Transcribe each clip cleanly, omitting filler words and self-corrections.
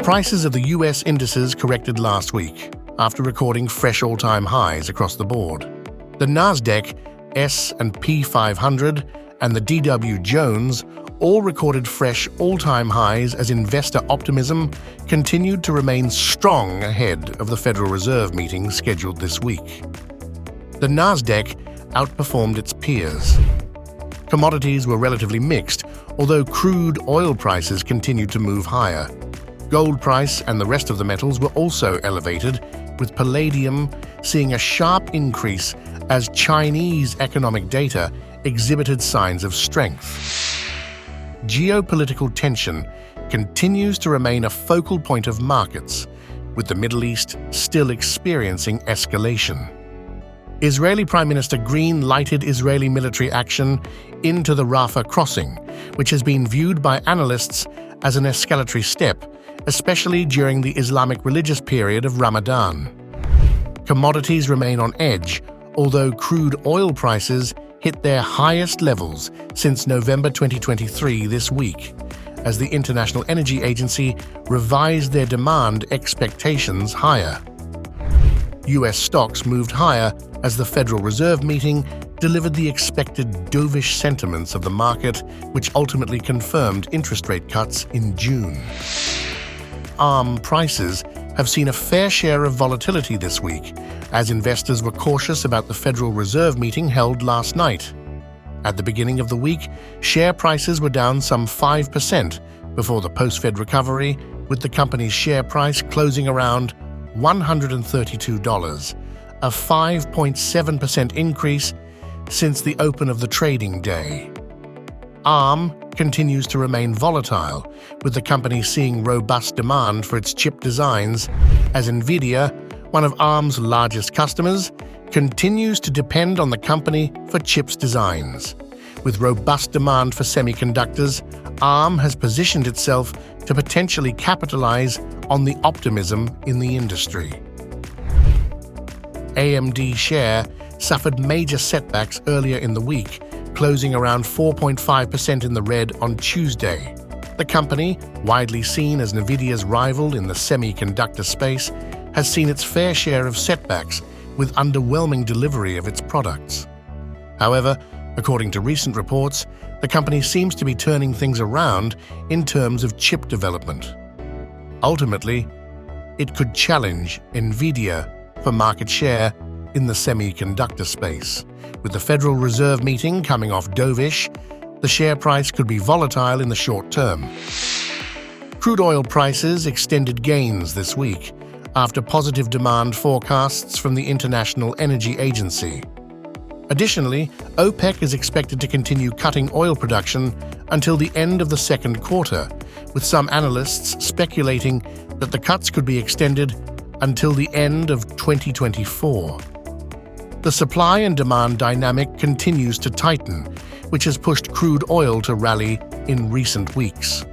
prices of the US indices corrected last week, after recording fresh all-time highs across the board. The NASDAQ, S&P 500, and the Dow Jones all recorded fresh all-time highs as investor optimism continued to remain strong ahead of the Federal Reserve meeting scheduled this week. The NASDAQ outperformed its peers. Commodities were relatively mixed, although crude oil prices continued to move higher. Gold price and the rest of the metals were also elevated, with Palladium seeing a sharp increase as Chinese economic data exhibited signs of strength. Geopolitical tension continues to remain a focal point of markets, with the Middle East still experiencing escalation. Israeli Prime Minister green-lighted Israeli military action into the Rafah crossing, which has been viewed by analysts as an escalatory step, especially during the Islamic religious period of Ramadan. Commodities remain on edge, although crude oil prices hit their highest levels since November 2023 this week, as the International Energy Agency revised their demand expectations higher. U.S. stocks moved higher as the Federal Reserve meeting delivered the expected dovish sentiments of the market, which ultimately confirmed interest rate cuts in June. Prices have seen a fair share of volatility this week, as investors were cautious about the Federal Reserve meeting held last night. At the beginning of the week, share prices were down some 5% before the post-Fed recovery, with the company's share price closing around $132, a 5.7% increase since the open of the trading day. ARM continues to remain volatile, with the company seeing robust demand for its chip designs, as NVIDIA, one of ARM's largest customers, continues to depend on the company for chips designs. With robust demand for semiconductors, ARM has positioned itself to potentially capitalize on the optimism in the industry. AMD share suffered major setbacks earlier in the week, closing around 4.5% in the red on Tuesday. The company, widely seen as NVIDIA's rival in the semiconductor space, has seen its fair share of setbacks with underwhelming delivery of its products. However, according to recent reports, the company seems to be turning things around in terms of chip development. Ultimately, it could challenge NVIDIA for market share in the semiconductor space. With the Federal Reserve meeting coming off dovish, the share price could be volatile in the short term. Crude oil prices extended gains this week after positive demand forecasts from the International Energy Agency. Additionally, OPEC is expected to continue cutting oil production until the end of the second quarter, with some analysts speculating that the cuts could be extended until the end of 2024. The supply and demand dynamic continues to tighten, which has pushed crude oil to rally in recent weeks.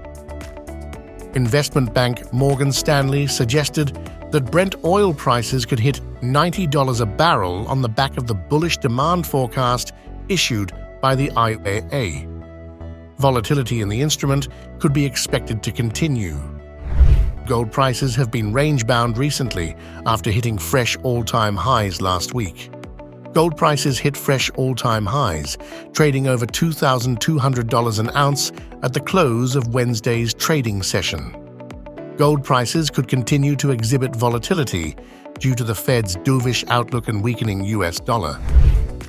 Investment bank Morgan Stanley suggested that Brent oil prices could hit $90 a barrel on the back of the bullish demand forecast issued by the IEA. Volatility in the instrument could be expected to continue. Gold prices have been range-bound recently after hitting fresh all-time highs last week. Gold prices hit fresh all-time highs, trading over $2,200 an ounce at the close of Wednesday's trading session. Gold prices could continue to exhibit volatility due to the Fed's dovish outlook and weakening US dollar.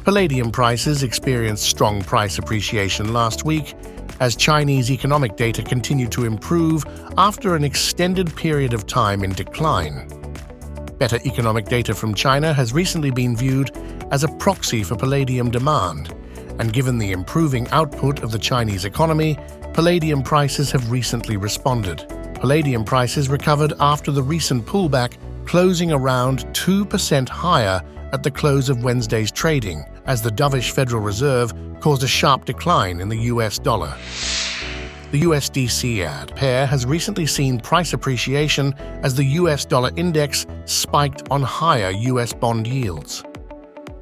Palladium prices experienced strong price appreciation last week as Chinese economic data continued to improve after an extended period of time in decline. Better economic data from China has recently been viewed as a proxy for palladium demand, and given the improving output of the Chinese economy, palladium prices have recently responded. Palladium prices recovered after the recent pullback, closing around 2% higher at the close of Wednesday's trading, as the dovish Federal Reserve caused a sharp decline in the US dollar. The USD-CAD pair has recently seen price appreciation as the US dollar index spiked on higher US bond yields.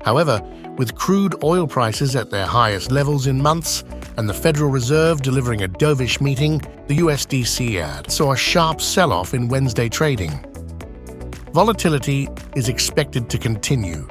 However, with crude oil prices at their highest levels in months and the Federal Reserve delivering a dovish meeting, the USDC saw a sharp sell-off in Wednesday trading. Volatility is expected to continue,